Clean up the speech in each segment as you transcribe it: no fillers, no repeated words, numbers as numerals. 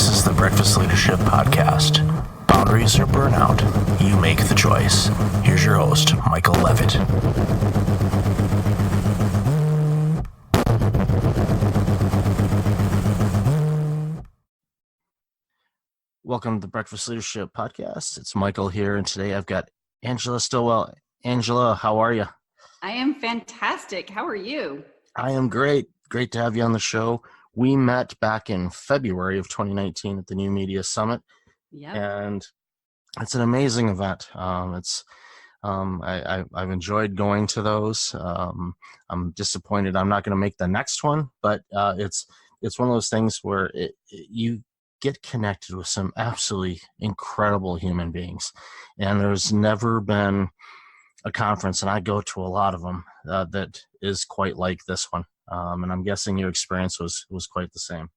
This is the Breakfast Leadership Podcast. Boundaries or burnout, you make the choice. Here's your host, Michael Levitt. Welcome to the Breakfast Leadership Podcast. It's Michael here, and today I've got Angela Stillwell. Angela, how are you? I am fantastic. How are you? I am great. Great to have you on the show. We met back in February of 2019 at the New Media Summit, and it's an amazing event. I've enjoyed going to those. I'm disappointed I'm not going to make the next one, but it's one of those things where you get connected with some absolutely incredible human beings, and there's never been a conference, and I go to a lot of them, that is quite like this one. And I'm guessing your experience was quite the same.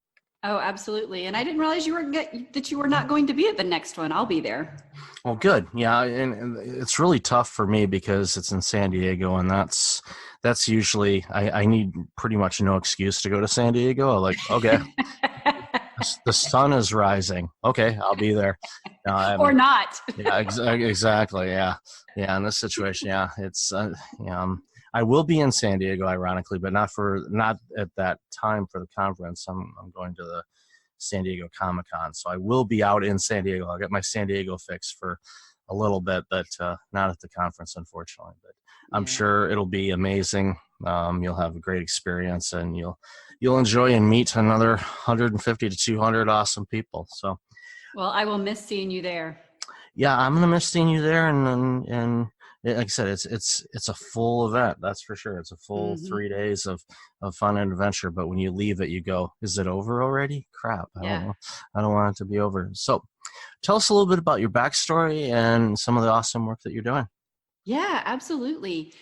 Oh, absolutely. And I didn't realize that you were not going to be at the next one. I'll be there. Well, good. Yeah. And it's really tough for me because it's in San Diego, and that's usually, I need pretty much no excuse to go to San Diego. I'm like, okay, the sun is rising. Okay, I'll be there. Or not. Yeah, exactly. Yeah. Yeah. In this situation, yeah, it's, I will be in San Diego, ironically, but not at that time for the conference. I'm going to the San Diego Comic-Con, so I will be out in San Diego. I'll get my San Diego fix for a little bit, but not at the conference, unfortunately. But I'm sure it'll be amazing. You'll have a great experience, and you'll enjoy and meet another 150 to 200 awesome people. So, well, I will miss seeing you there. Yeah, I'm gonna miss seeing you there, and like I said, it's a full event, that's for sure. It's a full 3 days of fun and adventure. But when you leave it, you go, "Is it over already? Crap! I don't know. I don't want it to be over." So, tell us a little bit about your backstory and some of the awesome work that you're doing. Yeah, absolutely.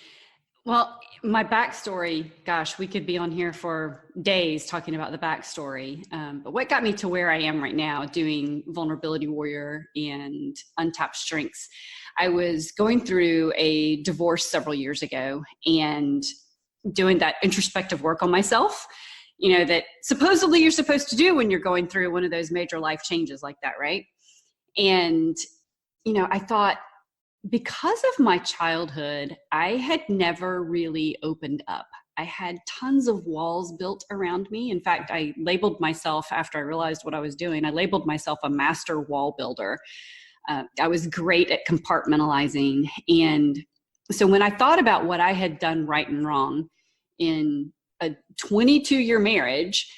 Well, my backstory, gosh, we could be on here for days talking about the backstory. But what got me to where I am right now doing Vulnerability Warrior and Untapped Strengths, I was going through a divorce several years ago and doing that introspective work on myself, that supposedly you're supposed to do when you're going through one of those major life changes like that, right? And, I thought, because of my childhood, I had never really opened up. I had tons of walls built around me. In fact, I labeled myself, after I realized what I was doing, I labeled myself a master wall builder. I was great at compartmentalizing. And so when I thought about what I had done right and wrong in a 22-year marriage,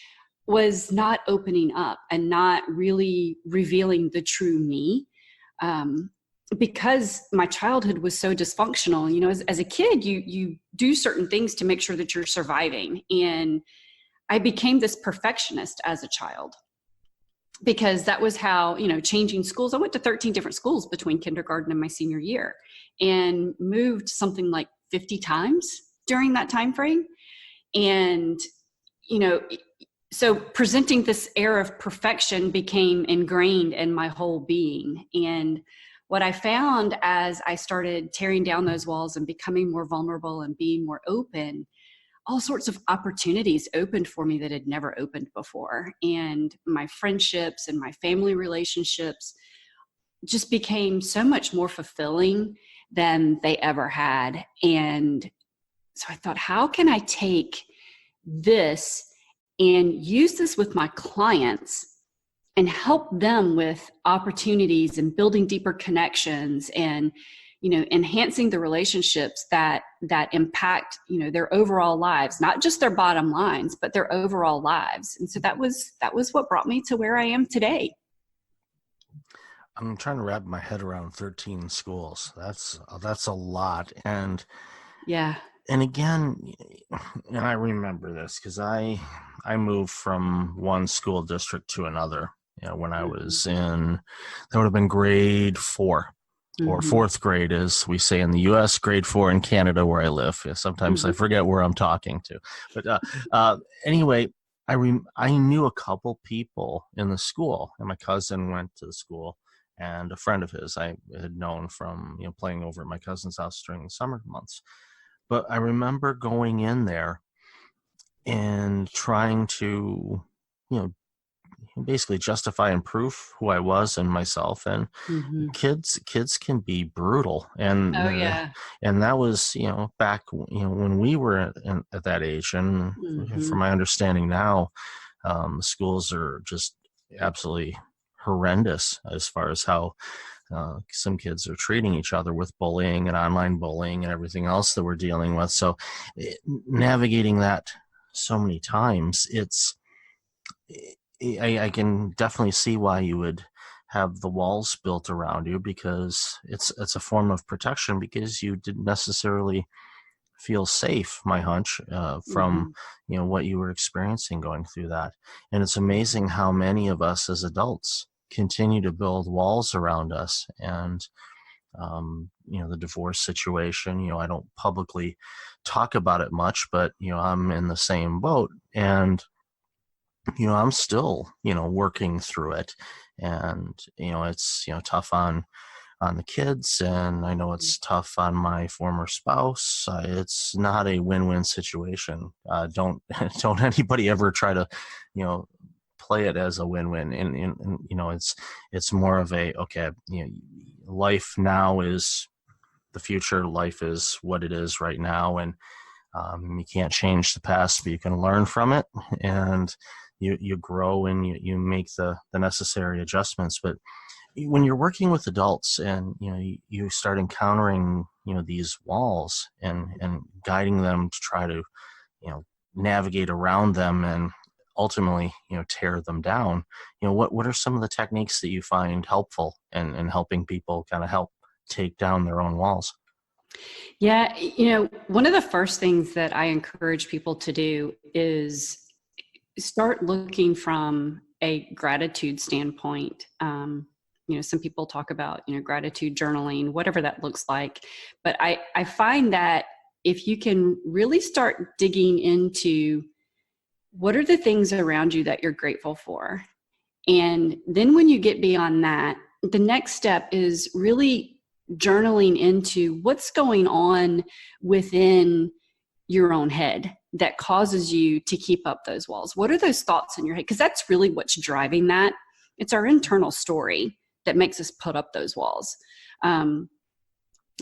was not opening up and not really revealing the true me. Because my childhood was so dysfunctional, as a kid, you do certain things to make sure that you're surviving. And I became this perfectionist as a child, because that was how, changing schools. I went to 13 different schools between kindergarten and my senior year, and moved something like 50 times during that time frame. And, so presenting this air of perfection became ingrained in my whole being. And what I found as I started tearing down those walls and becoming more vulnerable and being more open, all sorts of opportunities opened for me that had never opened before. And my friendships and my family relationships just became so much more fulfilling than they ever had. And so I thought, how can I take this and use this with my clients and help them with opportunities and building deeper connections and, enhancing the relationships that impact, their overall lives, not just their bottom lines, but their overall lives. And so that was what brought me to where I am today. I'm trying to wrap my head around 13 schools. That's a lot. And yeah. And again, and I remember this because I moved from one school district to another. When I was that would have been grade 4 or fourth grade, as we say in the U.S., grade 4 in Canada, where I live. Sometimes I forget where I'm talking to. But anyway, I knew a couple people in the school, and my cousin went to the school, and a friend of his I had known from playing over at my cousin's house during the summer months. But I remember going in there and trying to, basically justify and prove who I was and myself. And Hmm. kids can be brutal, Oh and yeah. and that was, back, when we were at that age. And Hmm. from my understanding now, schools are just absolutely horrendous as far as how some kids are treating each other with bullying and online bullying and everything else that we're dealing with. So navigating that so many times, I can definitely see why you would have the walls built around you, because it's a form of protection, because you didn't necessarily feel safe, my hunch, from Hmm. what you were experiencing going through that. And it's amazing how many of us as adults continue to build walls around us. And the divorce situation, I don't publicly talk about it much, but I'm in the same boat. And I'm still working through it. And it's tough on the kids, and I know it's tough on my former spouse. It's not a win-win situation. Don't don't anybody ever try to you know play it as a win-win. And it's more of a, okay, life now is the future. Life is what it is right now. And you can't change the past, but you can learn from it. And you grow, and you make the necessary adjustments. But when you're working with adults, and you start encountering these walls, and guiding them to try to you know navigate around them, and ultimately tear them down, what are some of the techniques that you find helpful in helping people kind of help take down their own walls? Yeah, one of the first things that I encourage people to do is start looking from a gratitude standpoint. Some people talk about, gratitude journaling, whatever that looks like. But I find that if you can really start digging into what are the things around you that you're grateful for, and then when you get beyond that, the next step is really journaling into what's going on within your own head that causes you to keep up those walls. What are those thoughts in your head? Because that's really what's driving that. It's our internal story that makes us put up those walls. Um,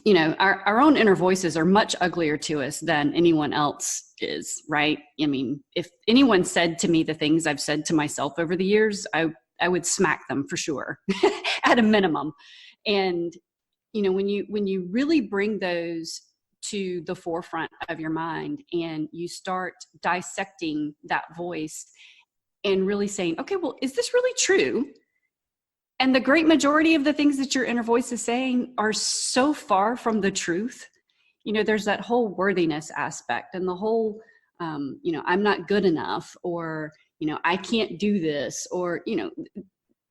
our own inner voices are much uglier to us than anyone else is, right? I mean, if anyone said to me the things I've said to myself over the years, I would smack them for sure at a minimum. And when you really bring those to the forefront of your mind, and you start dissecting that voice and really saying, okay, well, is this really true? And the great majority of the things that your inner voice is saying are so far from the truth. There's that whole worthiness aspect, and the whole, I'm not good enough, or, I can't do this, or,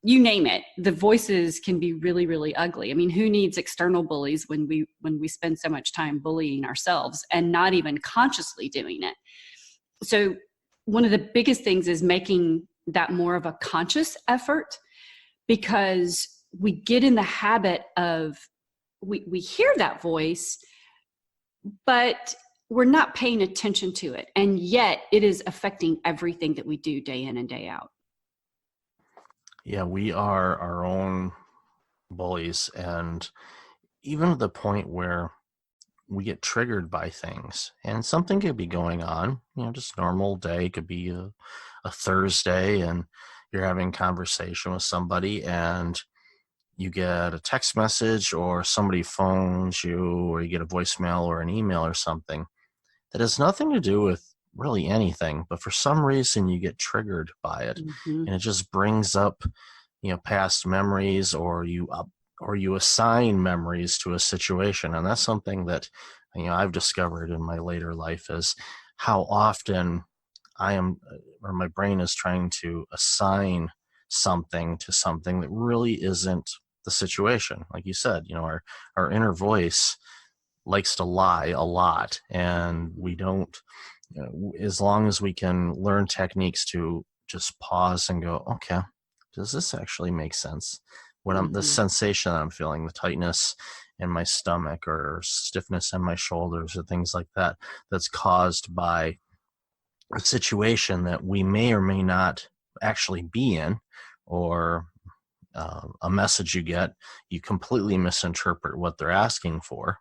you name it. The voices can be really, really ugly. I mean, who needs external bullies when we spend so much time bullying ourselves and not even consciously doing it? So one of the biggest things is making that more of a conscious effort, because we get in the habit of, we hear that voice, but we're not paying attention to it. And yet it is affecting everything that we do day in and day out. Yeah, we are our own bullies. And even to the point where we get triggered by things, and something could be going on, just normal day. It could be a Thursday, and you're having a conversation with somebody, and you get a text message, or somebody phones you, or you get a voicemail or an email or something that has nothing to do with really anything, but for some reason you get triggered by it. Mm-hmm. And it just brings up past memories, or you assign memories to a situation. And that's something that I've discovered in my later life, is how often I am, or my brain is trying to assign something to something that really isn't the situation. Like you said, our inner voice likes to lie a lot, and we don't, as long as we can learn techniques to just pause and go, okay, does this actually make sense? The Mm-hmm. sensation that I'm feeling, the tightness in my stomach, or stiffness in my shoulders, or things like that, that's caused by a situation that we may or may not actually be in, or a message you get, you completely misinterpret what they're asking for.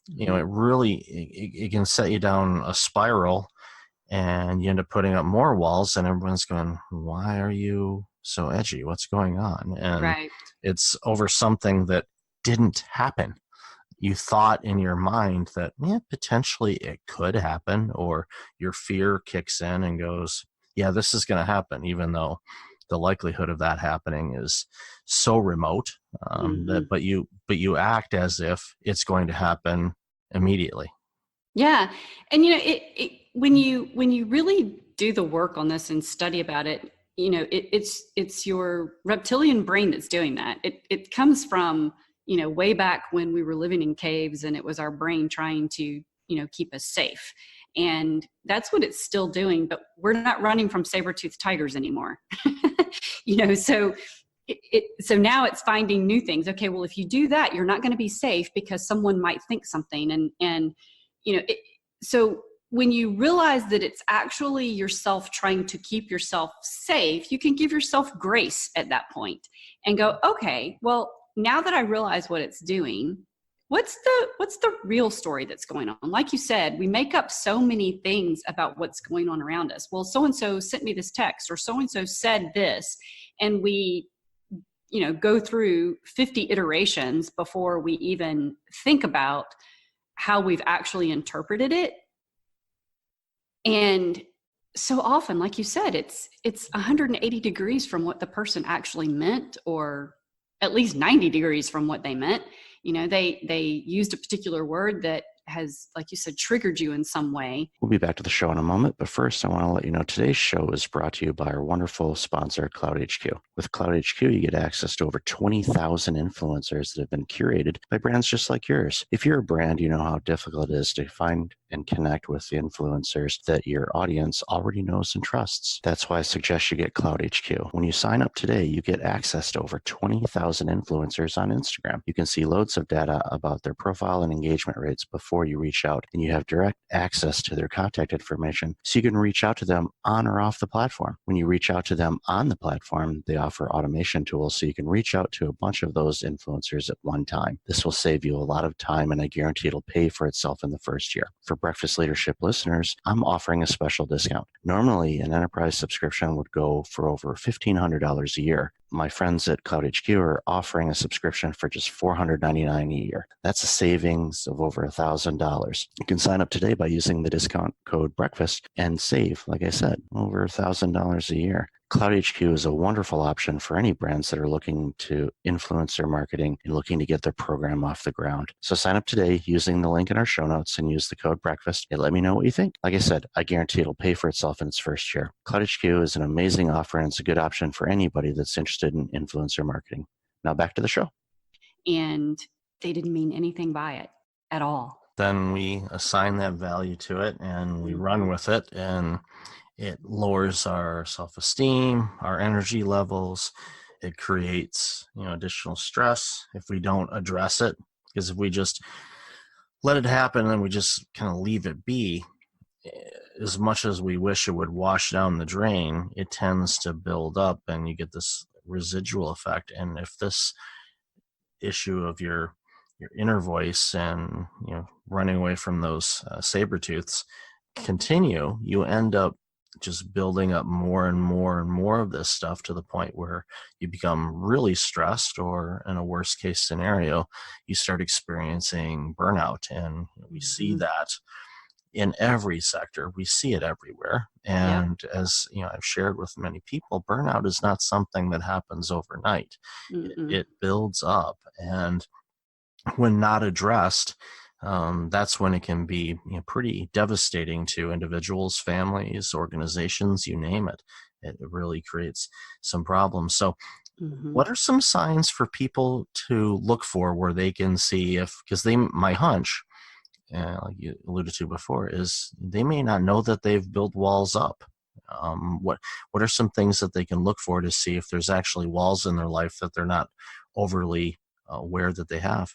It really, it can set you down a spiral, and you end up putting up more walls, and everyone's going, why are you so edgy? What's going on? And Right. it's over something that didn't happen. You thought in your mind that, potentially it could happen, or your fear kicks in and goes, yeah, this is going to happen, even though the likelihood of that happening is so remote, Mm-hmm. but you act as if it's going to happen immediately. Yeah. And when you really do the work on this and study about it, it's your reptilian brain that's doing that. It comes from, way back when we were living in caves, and it was our brain trying to, keep us safe. And that's what it's still doing, but we're not running from saber-toothed tigers anymore. So so now it's finding new things. Okay, well, if you do that, you're not going to be safe because someone might think something. And so when you realize that it's actually yourself trying to keep yourself safe, you can give yourself grace at that point and go, okay, well, now that I realize what it's doing, what's the real story that's going on? Like you said, we make up so many things about what's going on around us. Well, so and so sent me this text, or so and so said this, and we go through 50 iterations before we even think about how we've actually interpreted it. And so often, like you said, it's 180 degrees from what the person actually meant, or at least 90 degrees from what they meant. They used a particular word that has, like you said, triggered you in some way. We'll be back to the show in a moment, but first I want to let you know today's show is brought to you by our wonderful sponsor, Cloud HQ. With Cloud HQ, you get access to over 20,000 influencers that have been curated by brands just like yours. If you're a brand, you know how difficult it is to find and connect with the influencers that your audience already knows and trusts. That's why I suggest you get Cloud HQ. When you sign up today, you get access to over 20,000 influencers on Instagram. You can see loads of data about their profile and engagement rates before you reach out, and you have direct access to their contact information, so you can reach out to them on or off the platform. When you reach out to them on the platform, they offer automation tools so you can reach out to a bunch of those influencers at one time. This will save you a lot of time, and I guarantee it'll pay for itself in the first year. For Breakfast Leadership listeners, I'm offering a special discount. Normally, an enterprise subscription would go for over $1,500 a year. My friends at Cloud HQ are offering a subscription for just $499 a year. That's a savings of over $1,000. You can sign up today by using the discount code BREAKFAST and save, like I said, over $1,000 a year. Cloud HQ is a wonderful option for any brands that are looking to influence their marketing and looking to get their program off the ground. So sign up today using the link in our show notes and use the code BREAKFAST and let me know what you think. Like I said, I guarantee it'll pay for itself in its first year. Cloud HQ is an amazing offer, and it's a good option for anybody that's interested in influencer marketing. Now back to the show. And they didn't mean anything by it at all. Then we assign that value to it and we run with it, and it lowers our self-esteem, our energy levels. It creates, additional stress if we don't address it. Because if we just let it happen and we just kind of leave it be, as much as we wish it would wash down the drain, it tends to build up and you get this residual effect. And if this issue of your inner voice and running away from those saber tooths continue, you end up just building up more and more and more of this stuff to the point where you become really stressed, or in a worst case scenario, you start experiencing burnout. And we see that in every sector. We see it everywhere. And as I've shared with many people, burnout is not something that happens overnight. It builds up, and when not addressed, that's when it can be pretty devastating to individuals, families, organizations, you name it. It really creates some problems. So what are some signs for people to look for where they can see because my hunch, like you alluded to before, is they may not know that they've built walls up. What are some things that they can look for to see if there's actually walls in their life that they're not overly aware that they have?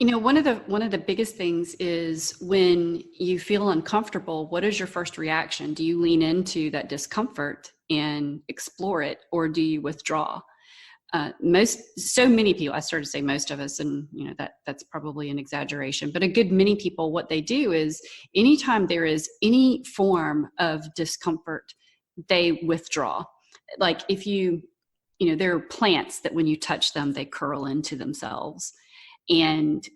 One of the biggest things is when you feel uncomfortable, what is your first reaction? Do you lean into that discomfort and explore it, or do you withdraw? So many people, I started to say most of us, and that's probably an exaggeration, but a good many people, what they do is anytime there is any form of discomfort, they withdraw. Like if there are plants that when you touch them, they curl into themselves. And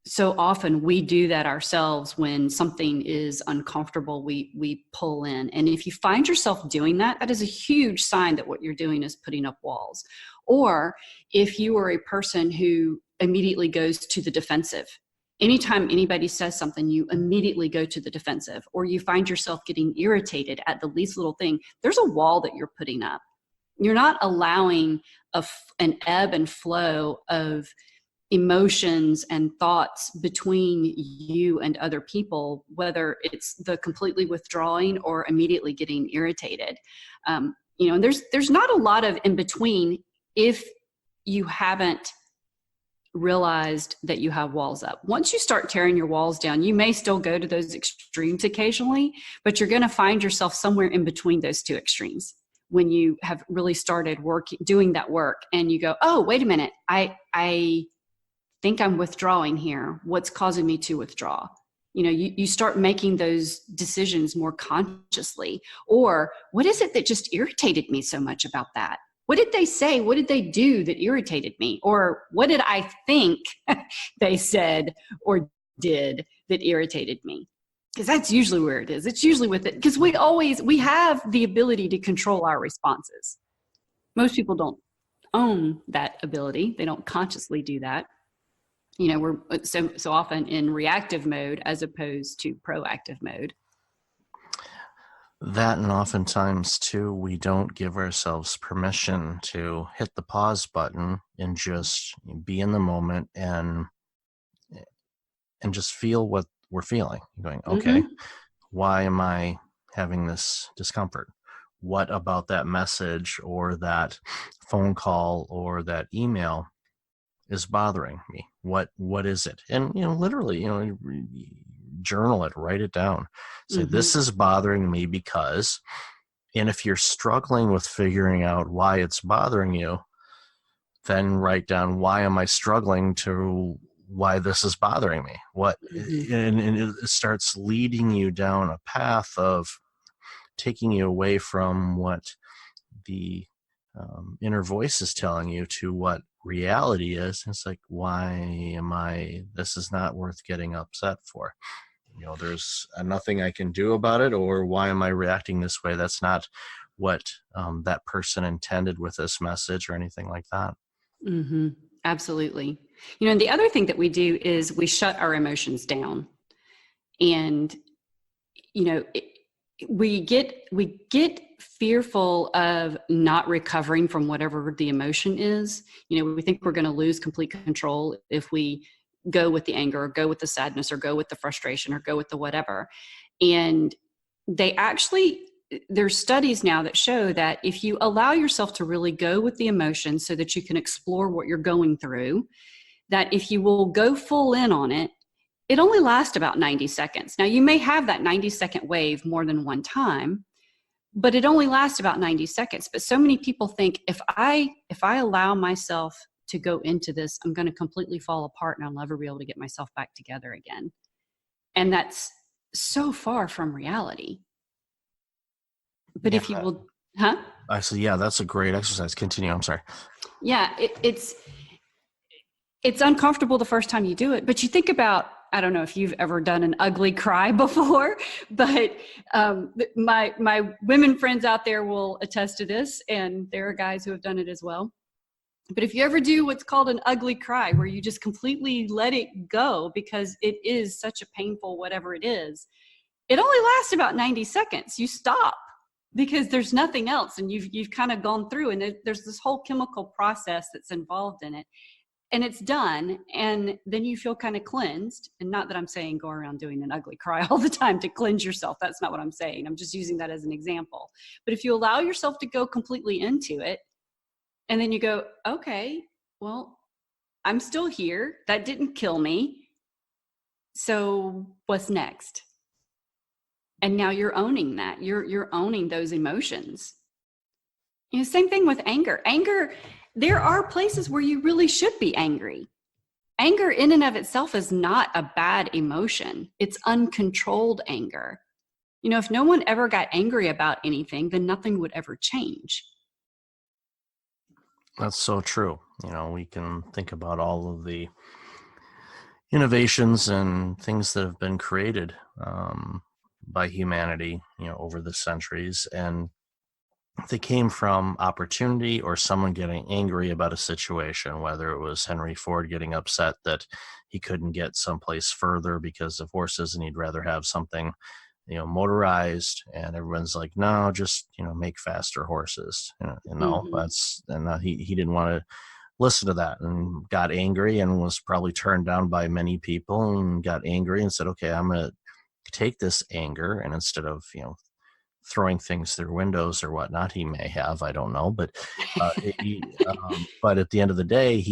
so often we do that ourselves. When something is uncomfortable, we pull in. And if you find yourself doing that, that is a huge sign that what you're doing is putting up walls. Or if you are a person who immediately goes to the defensive, anytime anybody says something, you immediately go to the defensive, or you find yourself getting irritated at the least little thing, there's a wall that you're putting up. You're not allowing an ebb and flow of emotions and thoughts between you and other people, whether it's the completely withdrawing or immediately getting irritated. And there's not a lot of in between if you haven't realized that you have walls up. Once you start tearing your walls down, you may still go to those extremes occasionally, but you're going to find yourself somewhere in between those two extremes when you have really started doing that work, and you go, oh, wait a minute, I think I'm withdrawing here. What's causing me to withdraw? You start making those decisions more consciously. Or what is it that just irritated me so much about that? What did they say? What did they do that irritated me? Or what did I think they said or did that irritated me? Because that's usually where it is. It's usually with it. Because we have the ability to control our responses. Most people don't own that ability. They don't consciously do that. We're so often in reactive mode as opposed to proactive mode. That, and oftentimes too, we don't give ourselves permission to hit the pause button and just be in the moment and just feel what we're feeling. Going, okay, why am I having this discomfort? What about that message or that phone call or that email is bothering me? What is it? And literally, journal it, write it down. Say, this is bothering me because. And if you're struggling with figuring out why it's bothering you, then write down, why am I struggling to why this is bothering me? What and it starts leading you down a path of taking you away from what the inner voice is telling you to what reality is. It's like, this is not worth getting upset for. There's nothing I can do about it, or why am I reacting this way? That's not what that person intended with this message or anything like that. Absolutely. And the other thing that we do is we shut our emotions down, and we get fearful of not recovering from whatever the emotion is. We think we're going to lose complete control if we go with the anger, or go with the sadness, or go with the frustration, or go with the whatever. And there's studies now that show that if you allow yourself to really go with the emotion so that you can explore what you're going through, that if you will go full in on it, it only lasts about 90 seconds. Now, you may have that 90-second wave more than one time, but it only lasts about 90 seconds. But so many people think, if I allow myself to go into this, I'm going to completely fall apart and I'll never be able to get myself back together again. And that's so far from reality. But if you will, Actually, yeah, that's a great exercise. Continue. I'm sorry. Yeah, it's uncomfortable the first time you do it, but you think about, I don't know if you've ever done an ugly cry before, but my women friends out there will attest to this, and there are guys who have done it as well. But if you ever do what's called an ugly cry, where you just completely let it go because it is such a painful whatever it is, it only lasts about 90 seconds. You stop because there's nothing else, and you've kind of gone through, and there's this whole chemical process that's involved in it. And it's done, and then you feel kind of cleansed. And not that I'm saying go around doing an ugly cry all the time to cleanse yourself. That's not what I'm saying. I'm just using that as an example. But if you allow yourself to go completely into it, and then you go, okay, well, I'm still here. That didn't kill me. So what's next? And now you're owning that. You're owning those emotions. Same thing with anger. Anger, there are places where you really should be angry. Anger in and of itself is not a bad emotion. It's uncontrolled anger. If no one ever got angry about anything, then nothing would ever change. That's so true. We can think about all of the innovations and things that have been created by humanity, over the centuries. And they came from opportunity or someone getting angry about a situation, whether it was Henry Ford getting upset that he couldn't get someplace further because of horses and he'd rather have something, motorized, and everyone's like, no, just, make faster horses. He didn't want to listen to that and got angry and was probably turned down by many people and got angry and said, okay, I'm going to take this anger, and instead of, throwing things through windows or whatnot, he may have, I don't know, but but at the end of the day,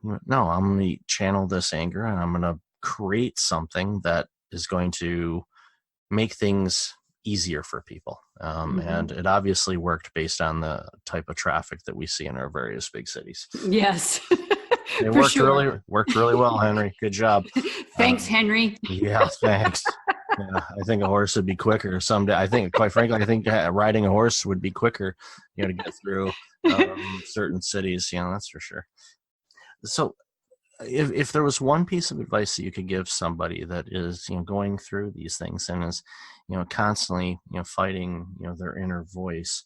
no, I'm going to channel this anger and I'm going to create something that is going to make things easier for people. And it obviously worked based on the type of traffic that we see in our various big cities. Yes. It worked really well, Henry. Good job. Thanks, Henry. Yeah, thanks. Yeah, I think a horse would be quicker someday. I think, quite frankly, riding a horse would be quicker, to get through certain cities. That's for sure. So, if there was one piece of advice that you could give somebody that is, going through these things and is, constantly, fighting, their inner voice,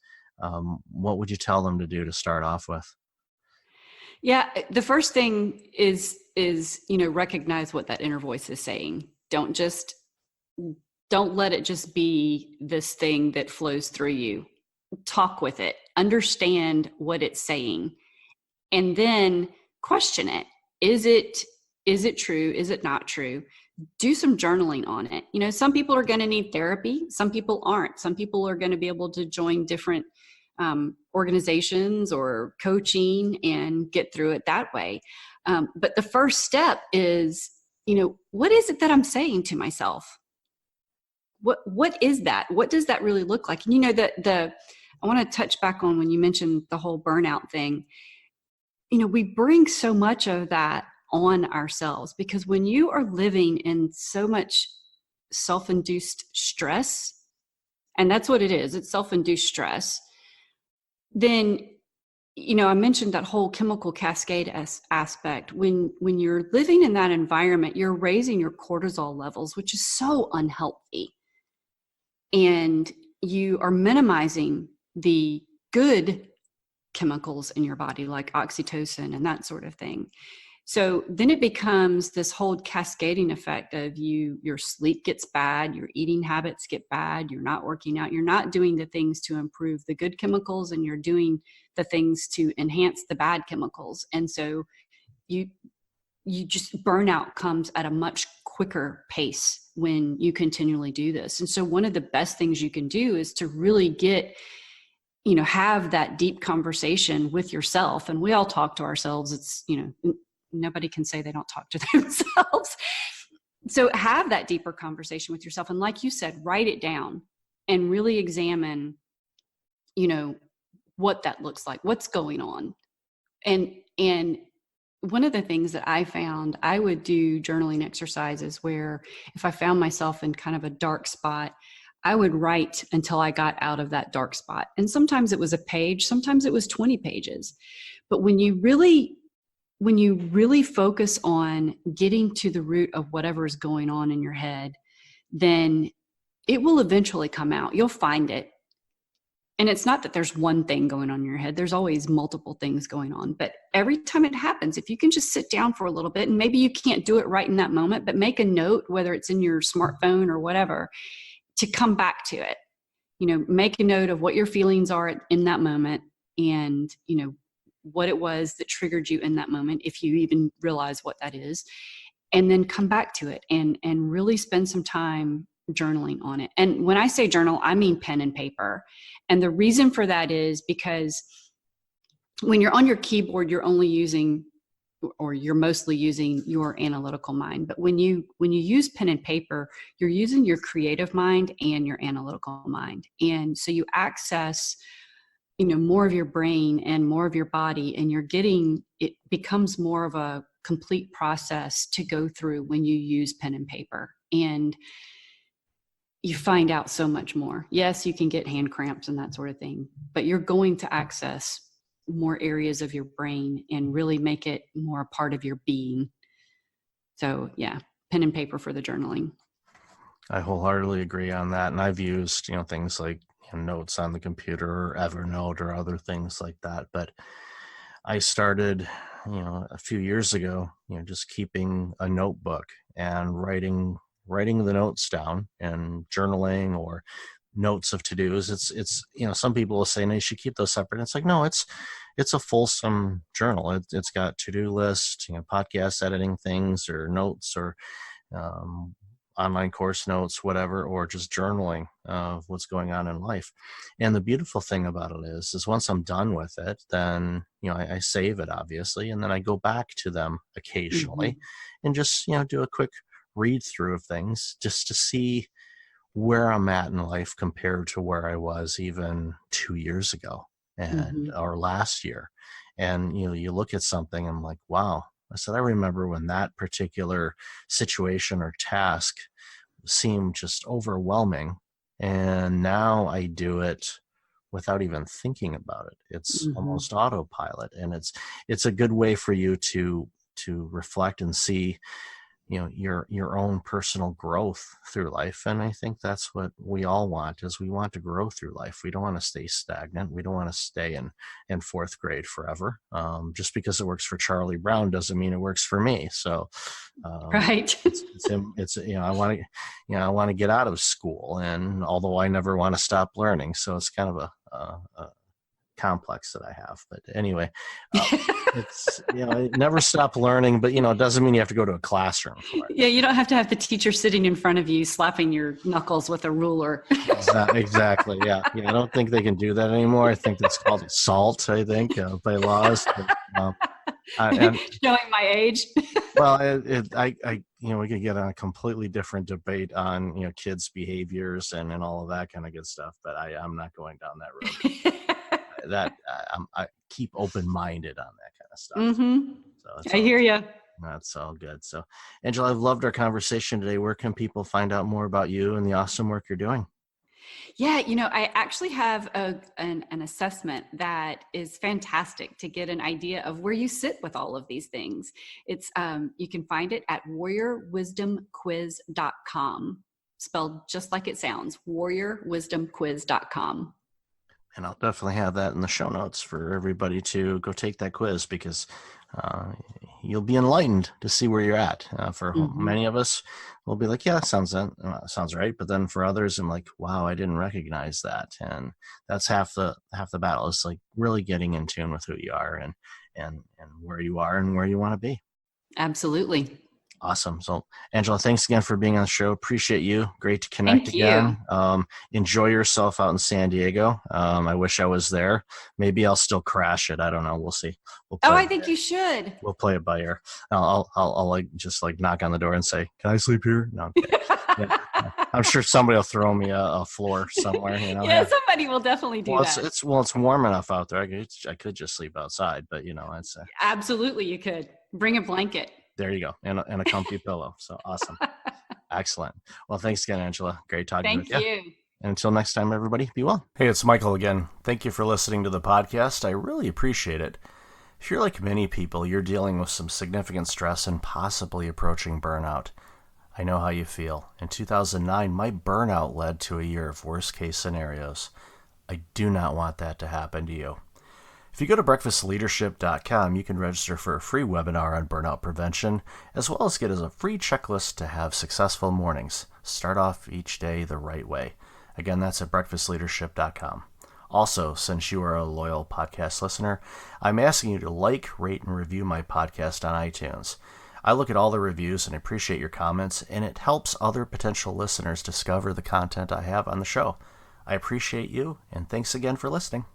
what would you tell them to do to start off with? Yeah, the first thing is recognize what that inner voice is saying. Don't let it just be this thing that flows through you. Talk with it, understand what it's saying, and then question it. Is it true? Is it not true? Do some journaling on it. Some people are going to need therapy. Some people aren't. Some people are going to be able to join different organizations or coaching and get through it that way. But the first step is, what is it that I'm saying to myself? What is that? What does that really look like? And I want to touch back on when you mentioned the whole burnout thing. We bring so much of that on ourselves, because when you are living in so much self-induced stress, and that's what it is, it's self-induced stress, then, I mentioned that whole chemical cascade aspect. When you're living in that environment, you're raising your cortisol levels, which is so unhealthy. And you are minimizing the good chemicals in your body, like oxytocin and that sort of thing. So then it becomes this whole cascading effect of your sleep gets bad, your eating habits get bad, you're not working out, you're not doing the things to improve the good chemicals, and you're doing the things to enhance the bad chemicals. And so you just, burnout comes at a much quicker pace when you continually do this. And so one of the best things you can do is to really have that deep conversation with yourself. And we all talk to ourselves. It's, nobody can say they don't talk to themselves. So have that deeper conversation with yourself. And like you said, write it down and really examine, what that looks like, what's going on. And one of the things that I found, I would do journaling exercises where if I found myself in kind of a dark spot, I would write until I got out of that dark spot. And sometimes it was a page, sometimes it was 20 pages. But when you really focus on getting to the root of whatever is going on in your head, then it will eventually come out. You'll find it. And it's not that there's one thing going on in your head. There's always multiple things going on. But every time it happens, if you can just sit down for a little bit, and maybe you can't do it right in that moment, but make a note, whether it's in your smartphone or whatever, to come back to it. Make a note of what your feelings are in that moment, and, what it was that triggered you in that moment, if you even realize what that is, and then come back to it and really spend some time journaling on it. And when I say journal, I mean pen and paper. And the reason for that is because when you're on your keyboard, you're mostly using your analytical mind. But when you use pen and paper, you're using your creative mind and your analytical mind. And so you access more of your brain and more of your body, and it becomes more of a complete process to go through when you use pen and paper, and you find out so much more. Yes, you can get hand cramps and that sort of thing, but you're going to access more areas of your brain and really make it more a part of your being. So yeah, pen and paper for the journaling. I wholeheartedly agree on that. And I've used, things like notes on the computer or Evernote or other things like that. But I started, a few years ago, just keeping a notebook and writing the notes down and journaling or notes of to-dos. It's some people will say, no, you should keep those separate. It's like, no, it's a fulsome journal. It's got to-do lists, podcast editing things or notes or online course notes, whatever, or just journaling of what's going on in life. And the beautiful thing about it is once I'm done with it, then, I save it obviously. And then I go back to them occasionally and just, do a quick read through of things just to see where I'm at in life compared to where I was even 2 years ago and or last year. And, you look at something and I'm like, wow. I said, I remember when that particular situation or task seemed just overwhelming. And now I do it without even thinking about it. It's almost autopilot. And it's a good way for you to reflect and see, your own personal growth through life. And I think that's what we all want, is we want to grow through life. We don't want to stay stagnant. We don't want to stay in fourth grade forever. Just because it works for Charlie Brown doesn't mean it works for me. So, right. I want to get out of school, and although I never want to stop learning, so it's kind of a complex that I have. But anyway, it's, never stop learning, but, it doesn't mean you have to go to a classroom for it. Yeah, you don't have to have the teacher sitting in front of you slapping your knuckles with a ruler. Exactly. Yeah. I don't think they can do that anymore. I think that's called assault, I think, by laws. But, showing my age. Well, we could get on a completely different debate on, kids' behaviors and all of that kind of good stuff, but I'm not going down that road. I keep open-minded on that kind of stuff. So I hear you. That's all good. So, Angela, I've loved our conversation today. Where can people find out more about you and the awesome work you're doing? Yeah, I actually have an assessment that is fantastic to get an idea of where you sit with all of these things. It's you can find it at warriorwisdomquiz.com, spelled just like it sounds, warriorwisdomquiz.com. And I'll definitely have that in the show notes for everybody to go take that quiz, because you'll be enlightened to see where you're at. For many of us, we'll be like, yeah, that sounds right. But then for others, I'm like, wow, I didn't recognize that. And that's half the battle. It's like really getting in tune with who you are and where you are and where you want to be. Absolutely. Awesome. So, Angela, thanks again for being on the show. Appreciate you. Great to connect again. Enjoy yourself out in San Diego. I wish I was there. Maybe I'll still crash it. I don't know. We'll see. I think you should. We'll play it by ear. I'll just knock on the door and say, "Can I sleep here?" No, I'm kidding. Yeah. I'm sure somebody will throw me a floor somewhere. Yeah, somebody will definitely do that. It's warm enough out there. I could just sleep outside, but it's absolutely, you could bring a blanket. There you go. And a comfy pillow. So awesome. Excellent. Well, thanks again, Angela. Great talking with you. Thank you. And until next time, everybody, be well. Hey, it's Michael again. Thank you for listening to the podcast. I really appreciate it. If you're like many people, you're dealing with some significant stress and possibly approaching burnout. I know how you feel. In 2009, my burnout led to a year of worst-case scenarios. I do not want that to happen to you. If you go to breakfastleadership.com, you can register for a free webinar on burnout prevention, as well as get a free checklist to have successful mornings. Start off each day the right way. Again, that's at breakfastleadership.com. Also, since you are a loyal podcast listener, I'm asking you to like, rate, and review my podcast on iTunes. I look at all the reviews and appreciate your comments, and it helps other potential listeners discover the content I have on the show. I appreciate you, and thanks again for listening.